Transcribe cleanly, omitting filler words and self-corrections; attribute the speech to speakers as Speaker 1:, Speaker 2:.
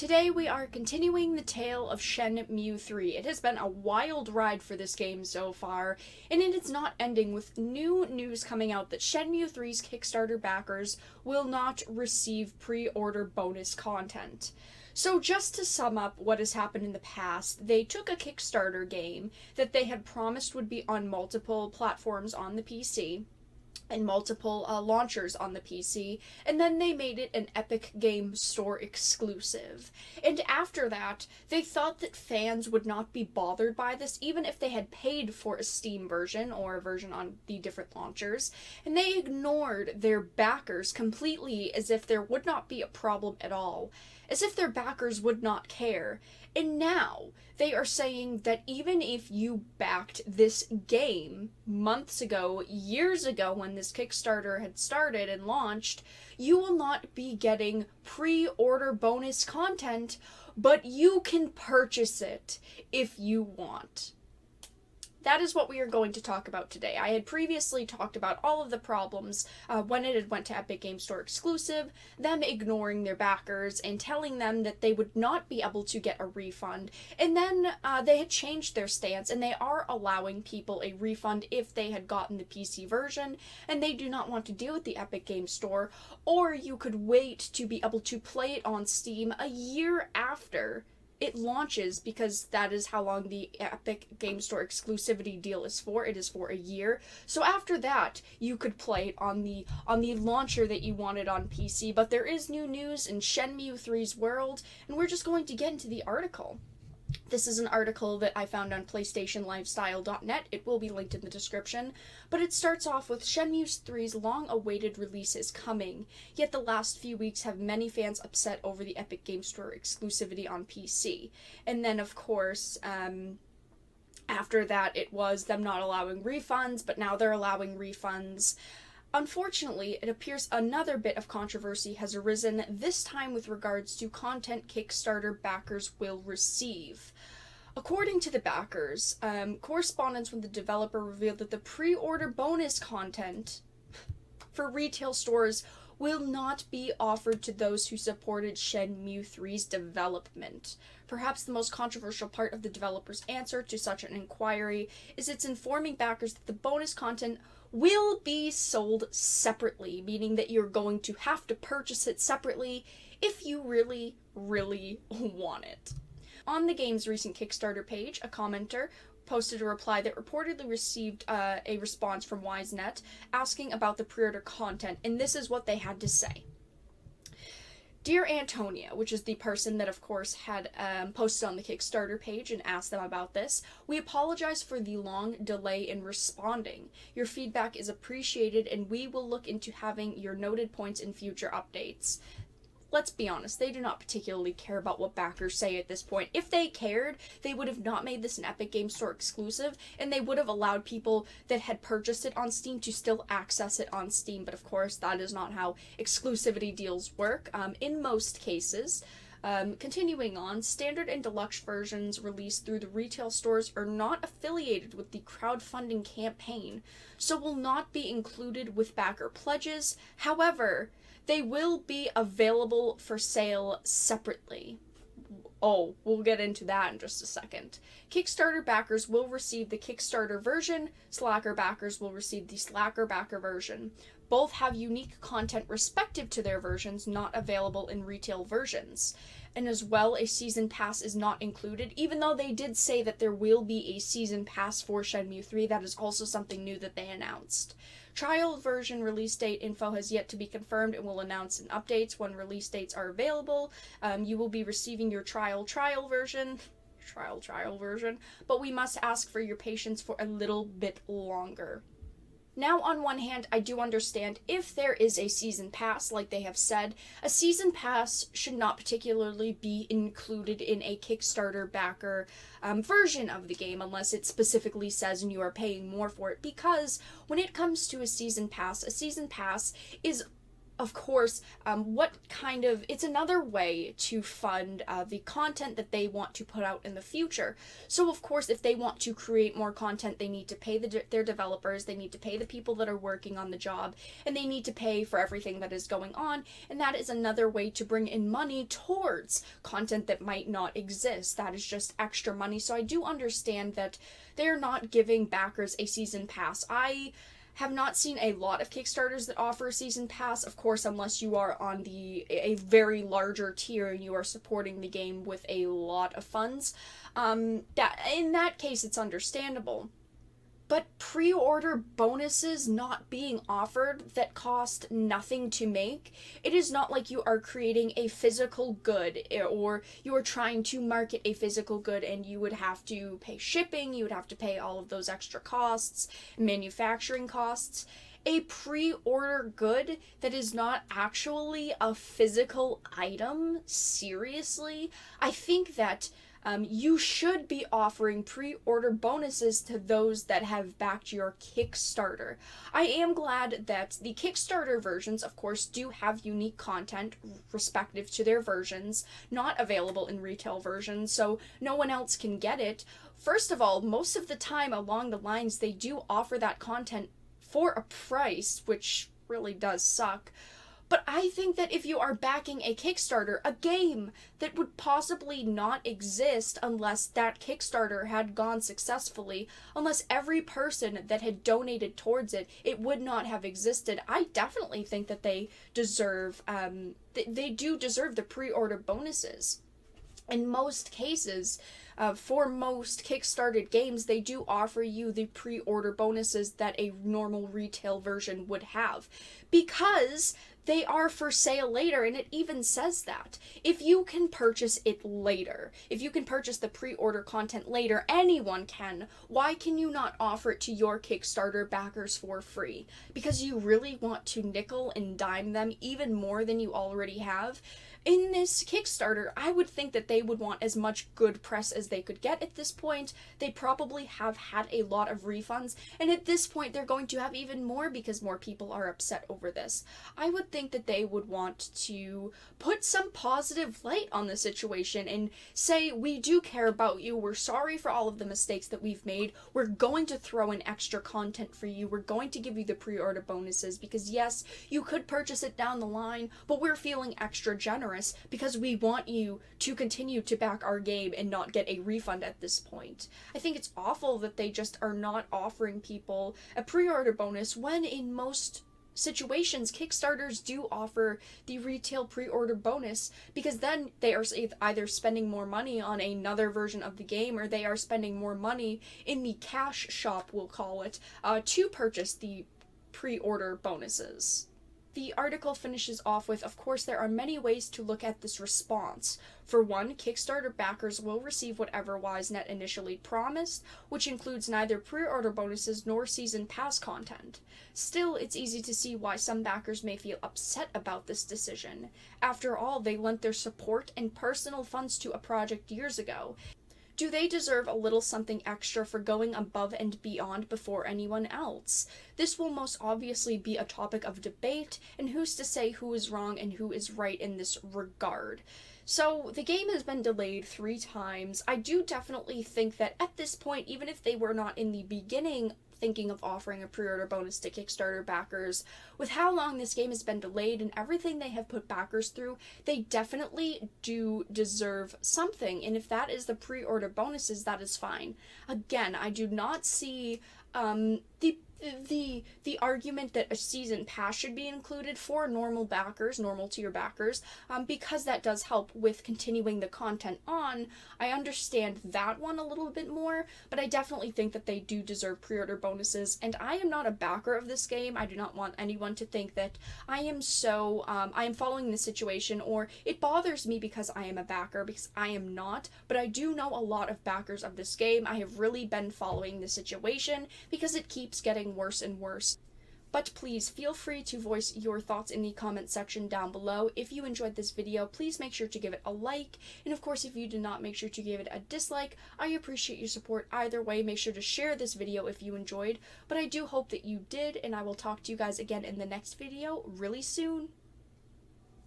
Speaker 1: Today we are continuing the tale of Shenmue 3. It has been a wild ride for this game so far, and it is not ending with new news coming out that Shenmue 3's Kickstarter backers will not receive pre-order bonus content. So just to sum up what has happened in the past, they took a Kickstarter game that they had promised would be on multiple platforms on the PC, and multiple launchers on the PC, and then they made it an Epic Game Store exclusive. And after that, they thought that fans would not be bothered by this, even if they had paid for a Steam version or a version on the different launchers, and they ignored their backers completely as if there would not be a problem at all, as if their backers would not care. And now they are saying that even if you backed this game months ago, years ago when this Kickstarter had started and launched, you will not be getting pre-order bonus content, but you can purchase it if you want. That is what we are going to talk about today. I had previously talked about all of the problems when it had went to Epic Game Store exclusive, them ignoring their backers and telling them that they would not be able to get a refund. And then they had changed their stance and they are allowing people a refund if they had gotten the PC version and they do not want to deal with the Epic Game Store, or you could wait to be able to play it on Steam a year after it launches, because that is how long the Epic Game Store exclusivity deal is for. It is for a year. So after that, you could play it on the launcher that you wanted on PC. But there is new news in Shenmue 3's world, and we're just going to get into the article. This is an article that I found on PlayStationLifestyle.net. It will be linked in the description. But it starts off with Shenmue 3's long-awaited release is coming, yet the last few weeks have many fans upset over the Epic Game Store exclusivity on PC. And then, of course, after that, it was them not allowing refunds, but now they're allowing refunds. Unfortunately, it appears another bit of controversy has arisen, this time with regards to content Kickstarter backers will receive. According to the backers, correspondence with the developer revealed that the pre-order bonus content for retail stores will not be offered to those who supported Shenmue 3's development. Perhaps the most controversial part of the developer's answer to such an inquiry is its informing backers that the bonus content will be sold separately, meaning that you're going to have to purchase it separately if you really, really want it. On the game's recent Kickstarter page, a commenter posted a reply that reportedly received a response from WiseNet asking about the pre-order content, and this is what they had to say. Dear Antonia, which is the person that of course had posted on the Kickstarter page and asked them about this, we apologize for the long delay in responding. Your feedback is appreciated and we will look into having your noted points in future updates. Let's be honest, they do not particularly care about what backers say at this point. If they cared, they would have not made this an Epic Game Store exclusive, and they would have allowed people that had purchased it on Steam to still access it on Steam. But of course, that is not how exclusivity deals work in most cases. Continuing on, standard and deluxe versions released through the retail stores are not affiliated with the crowdfunding campaign, so will not be included with backer pledges. However, they will be available for sale separately. Oh, we'll get into that in just a second. Kickstarter backers will receive the Kickstarter version, Slacker backers will receive the Slacker backer version. Both have unique content respective to their versions, not available in retail versions. And as well, a season pass is not included, even though they did say that there will be a season pass for Shenmue 3. That is also something new that they announced. Trial version release date info has yet to be confirmed and will announce in updates when release dates are available. You will be receiving your trial version, but we must ask for your patience for a little bit longer. Now, on one hand, I do understand if there is a season pass, like they have said, a season pass should not particularly be included in a Kickstarter backer version of the game, unless it specifically says and you are paying more for it, because when it comes to a season pass is of course, it's another way to fund the content that they want to put out in the future. So, of course, if they want to create more content, they need to pay their developers, they need to pay the people that are working on the job, and they need to pay for everything that is going on, and that is another way to bring in money towards content that might not exist. That is just extra money. So I do understand that they're not giving backers a season pass. I have not seen a lot of Kickstarters that offer a season pass, of course, unless you are on a very larger tier and you are supporting the game with a lot of funds. That in that case, it's understandable. But pre-order bonuses not being offered that cost nothing to make, it is not like you are creating a physical good or you are trying to market a physical good and you would have to pay shipping, you would have to pay all of those extra costs, manufacturing costs. A pre-order good that is not actually a physical item, seriously? I think that you should be offering pre-order bonuses to those that have backed your Kickstarter. I am glad that the Kickstarter versions, of course, do have unique content respective to their versions, not available in retail versions, so no one else can get it. First of all, most of the time along the lines, they do offer that content for a price, which really does suck. But I think that if you are backing a Kickstarter, a game that would possibly not exist unless that Kickstarter had gone successfully, unless every person that had donated towards it, it would not have existed. I definitely think that they deserve, they do deserve the pre-order bonuses. In most cases, for most Kickstarted games, they do offer you the pre-order bonuses that a normal retail version would have, because they are for sale later, and it even says that. If you can purchase it later, if you can purchase the pre-order content later, anyone can. Why can you not offer it to your Kickstarter backers for free? Because you really want to nickel and dime them even more than you already have? In this Kickstarter, I would think that they would want as much good press as they could get at this point. They probably have had a lot of refunds, and at this point they're going to have even more because more people are upset over this. I would think that they would want to put some positive light on the situation and say, we do care about you, we're sorry for all of the mistakes that we've made, we're going to throw in extra content for you, we're going to give you the pre-order bonuses because yes, you could purchase it down the line, but we're feeling extra generous because we want you to continue to back our game and not get a refund at this point. I think it's awful that they just are not offering people a pre-order bonus when in most situations Kickstarters do offer the retail pre-order bonus, because then they are either spending more money on another version of the game or they are spending more money in the cash shop, we'll call it, to purchase the pre-order bonuses. The article finishes off with, of course, there are many ways to look at this response. For one, Kickstarter backers will receive whatever WiseNet initially promised, which includes neither pre-order bonuses nor season pass content. Still, it's easy to see why some backers may feel upset about this decision. After all, they lent their support and personal funds to a project years ago. Do they deserve a little something extra for going above and beyond before anyone else? This will most obviously be a topic of debate, and who's to say who is wrong and who is right in this regard? So, the game has been delayed 3 times. I do definitely think that at this point, even if they were not in the beginning thinking of offering a pre-order bonus to Kickstarter backers, with how long this game has been delayed and everything they have put backers through, they definitely do deserve something, and if that is the pre-order bonuses, that is fine. Again, I do not see the argument that a season pass should be included for normal backers, normal tier backers, because that does help with continuing the content on. I understand that one a little bit more, but I definitely think that they do deserve pre-order bonuses, and I am not a backer of this game. I do not want anyone to think that I am following the situation, or it bothers me because I am a backer, because I am not, but I do know a lot of backers of this game. I have really been following the situation because it keeps getting worse and worse. But please feel free to voice your thoughts in the comment section down below. If you enjoyed this video, please make sure to give it a like, and of course if you did not, make sure to give it a dislike. I appreciate your support either way. Make sure to share this video if you enjoyed, but I do hope that you did, and I will talk to you guys again in the next video really soon.